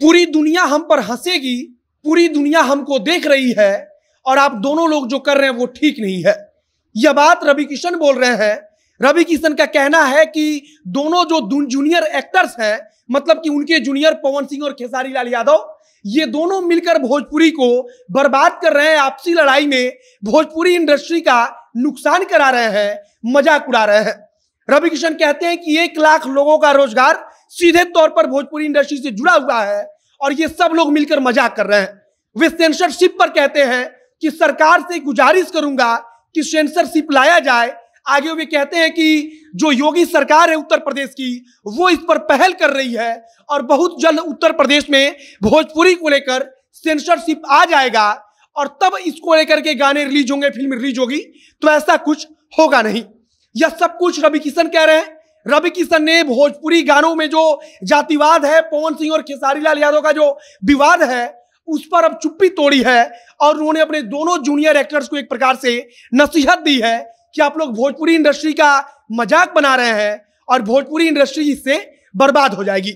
पूरी दुनिया हम पर हंसेगी, पूरी दुनिया हमको देख रही है और आप दोनों लोग जो कर रहे हैं वो ठीक नहीं है। यह बात रवि किशन बोल रहे हैं। रवि किशन का कहना है कि दोनों जो जूनियर एक्टर्स हैं, मतलब कि उनके जूनियर पवन सिंह और खेसारी लाल यादव, ये दोनों मिलकर भोजपुरी को बर्बाद कर रहे हैं। आपसी लड़ाई में भोजपुरी इंडस्ट्री का नुकसान करा रहे हैं, मजाक उड़ा रहे हैं। रवि किशन कहते हैं कि 1 लाख लोगों का रोजगार सीधे तौर पर भोजपुरी इंडस्ट्री से जुड़ा हुआ है और ये सब लोग मिलकर मजाक कर रहे हैं। वे सेंसरशिप पर कहते हैं कि सरकार से गुजारिश करूंगा कि सेंसरशिप लाया जाए। आगे वे कहते हैं कि जो योगी सरकार है उत्तर प्रदेश की, वो इस पर पहल कर रही है और बहुत जल्द उत्तर प्रदेश में भोजपुरी को लेकर सेंसरशिप आ जाएगा और तब इसको लेकर के गाने रिलीज होंगे, फिल्म रिलीज होगी। तो ऐसा कुछ होगा नहीं। यह सब कुछ रवि किशन कह रहे हैं। रवि किशन ने भोजपुरी गानों में जो जातिवाद है, पवन सिंह और खेसारी लाल यादव का जो विवाद है, उस पर अब चुप्पी तोड़ी है और उन्होंने अपने दोनों जूनियर एक्टर्स को एक प्रकार से नसीहत दी है कि आप लोग भोजपुरी इंडस्ट्री का मजाक बना रहे हैं और भोजपुरी इंडस्ट्री इससे बर्बाद हो जाएगी।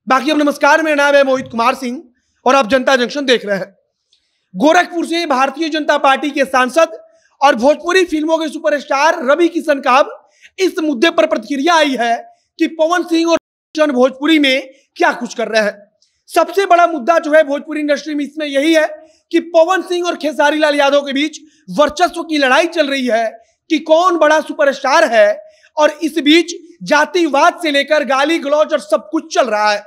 बाकी अब नमस्कार, मेरा नाम है मोहित कुमार सिंह और आप जनता जंक्शन देख रहे हैं। गोरखपुर से भारतीय जनता पार्टी के सांसद और भोजपुरी फिल्मों के सुपरस्टार रवि किशन का अब इस मुद्दे पर प्रतिक्रिया आई है कि पवन सिंह और भोजपुरी में क्या कुछ कर रहे हैं। सबसे बड़ा मुद्दा जो है भोजपुरी इंडस्ट्री में इसमें यही है कि पवन सिंह और खेसारी लाल यादव के बीच वर्चस्व की लड़ाई चल रही है कि कौन बड़ा सुपरस्टार है और इस बीच जातिवाद से लेकर गाली गलौज और सब कुछ चल रहा है।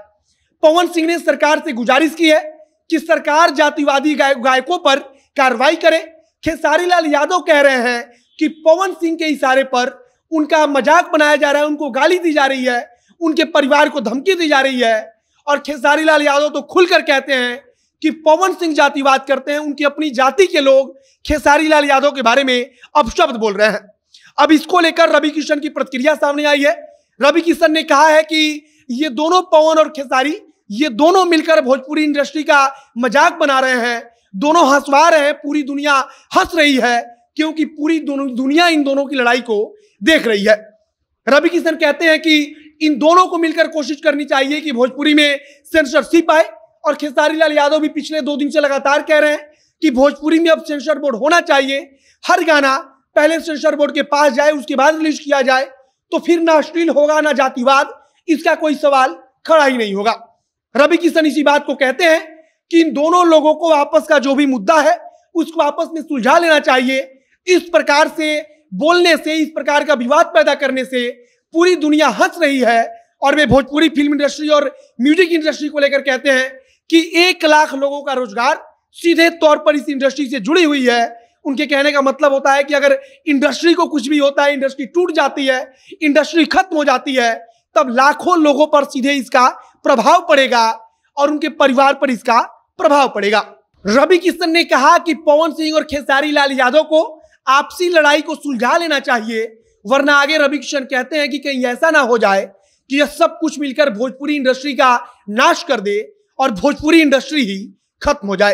पवन सिंह ने सरकार से गुजारिश की है कि सरकार जातिवादी गायकों पर कार्रवाई करे। खेसारी लाल यादव कह रहे हैं कि पवन सिंह के इशारे पर उनका मजाक बनाया जा रहा है, उनको गाली दी जा रही है, उनके परिवार को धमकी दी जा रही है। और खेसारी लाल यादव तो खुलकर कहते हैं कि पवन सिंह जातिवाद करते हैं, उनकी अपनी जाति के लोग खेसारी लाल यादव के बारे में अपशब्द बोल रहे हैं। अब इसको लेकर रवि किशन की प्रतिक्रिया सामने आई है। रवि किशन ने कहा है कि ये दोनों पवन और खेसारी, ये दोनों मिलकर भोजपुरी इंडस्ट्री का मजाक बना रहे हैं, दोनों हंसवा रहे हैं। पूरी दुनिया हंस रही है क्योंकि पूरी दुनिया इन दोनों की लड़ाई को देख रही है। रवि किशन कहते हैं कि इन दोनों को मिलकर कोशिश करनी चाहिए कि भोजपुरी में सेंसरशिप आए और खेसारी लाल यादव भी पिछले 2 दिन से लगातार कह रहे हैं कि भोजपुरी में अब सेंसर बोर्ड होना चाहिए। हर गाना पहले सेंसर बोर्ड के पास जाए, उसके बाद रिलीज किया जाए, तो फिर ना अश्लील होगा ना जातिवाद, इसका कोई सवाल खड़ा ही नहीं होगा। रवि किशन इसी बात को कहते हैं कि इन दोनों लोगों को आपस का जो भी मुद्दा है उसको आपस में सुलझा लेना चाहिए। इस प्रकार से बोलने से, इस प्रकार का विवाद पैदा करने से पूरी दुनिया हंस रही है। और वे भोजपुरी फिल्म इंडस्ट्री और म्यूजिक इंडस्ट्री को लेकर कहते हैं कि 1 लाख लोगों का रोजगार सीधे तौर पर इस इंडस्ट्री से जुड़ी हुई है। उनके कहने का मतलब होता है कि अगर इंडस्ट्री को कुछ भी होता है, इंडस्ट्री टूट जाती है, इंडस्ट्री खत्म हो जाती है, तब लाखों लोगों पर सीधे इसका प्रभाव पड़ेगा और उनके परिवार पर इसका प्रभाव पड़ेगा। रवि किशन ने कहा कि पवन सिंह और खेसारी लाल यादव को आपसी लड़ाई को सुलझा लेना चाहिए, वरना आगे रवि किशन कहते हैं कि कहीं ऐसा ना हो जाए कि यह सब कुछ मिलकर भोजपुरी इंडस्ट्री का नाश कर दे और भोजपुरी इंडस्ट्री ही खत्म हो जाए।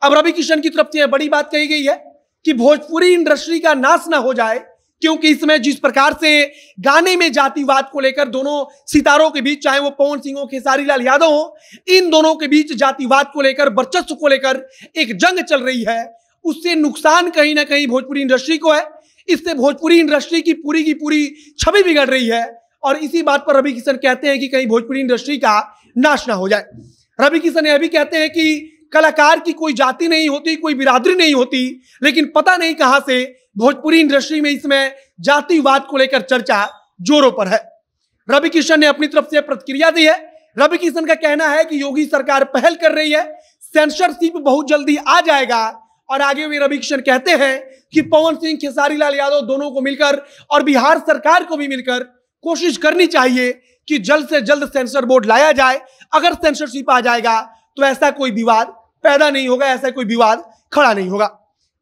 अब रवि किशन की तरफ से यह बड़ी बात कही गई है कि भोजपुरी इंडस्ट्री का नाश ना हो जाए, क्योंकि इसमें जिस प्रकार से गाने में जातिवाद को लेकर दोनों सितारों के बीच, चाहे वो पवन सिंह हो, खेसारी लाल यादव हो, इन दोनों के बीच जातिवाद को लेकर, वर्चस्व को लेकर एक जंग चल रही है, उससे नुकसान कहीं ना कहीं भोजपुरी इंडस्ट्री को है। इससे भोजपुरी इंडस्ट्री की पूरी छवि बिगड़ रही है और इसी बात पर रवि किशन कहते हैं कि कहीं भोजपुरी इंडस्ट्री का नाश ना हो जाए। रवि किशन यह भी कहते हैं कि कलाकार की कोई जाति नहीं होती, कोई बिरादरी नहीं होती, लेकिन पता नहीं कहां से भोजपुरी इंडस्ट्री में इसमें जातिवाद को लेकर चर्चा जोरों पर है। रवि किशन ने अपनी तरफ से प्रतिक्रिया दी है। रवि किशन का कहना है कि योगी सरकार पहल कर रही है, सेंसरशिप बहुत जल्दी आ जाएगा। और आगे भी रवि किशन कहते हैं कि पवन सिंह, खेसारी लाल यादव दोनों को मिलकर और बिहार सरकार को भी मिलकर कोशिश करनी चाहिए कि जल्द से जल्द सेंसर बोर्ड लाया जाए। अगर सेंसरशिप आ जाएगा तो ऐसा कोई विवाद पैदा नहीं होगा, ऐसा कोई विवाद खड़ा नहीं होगा।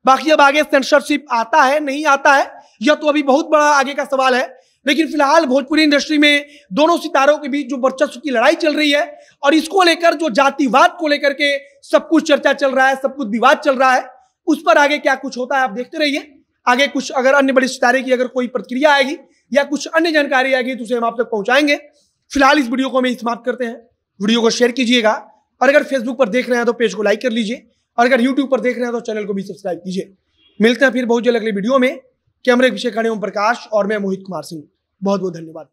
बाकी अब आगे सेंसरशिप आता है नहीं आता है, यह तो अभी बहुत बड़ा आगे का सवाल है। लेकिन फिलहाल भोजपुरी इंडस्ट्री में दोनों सितारों के बीच जो वर्चस्व की लड़ाई चल रही है और इसको लेकर जो जातिवाद को लेकर के सब कुछ चर्चा चल रहा है, सब कुछ विवाद चल रहा है, उस पर आगे क्या कुछ होता है आप देखते रहिए। आगे कुछ अगर अन्य बड़े सितारे की अगर कोई प्रतिक्रिया आएगी या कुछ अन्य जानकारी आएगी तो उसे हम आप तक पहुंचाएंगे। फिलहाल इस वीडियो को हम समाप्त करते हैं। वीडियो को शेयर कीजिएगा और अगर फेसबुक पर देख रहे हैं तो पेज को लाइक कर लीजिए, और अगर यूट्यूब पर देख रहे हैं तो चैनल को भी सब्सक्राइब कीजिए। मिलते हैं फिर बहुत जल्द अगले वीडियो में। कैमरे के पीछे खड़े ओम प्रकाश और मैं मोहित कुमार सिंह। बहुत बहुत धन्यवाद।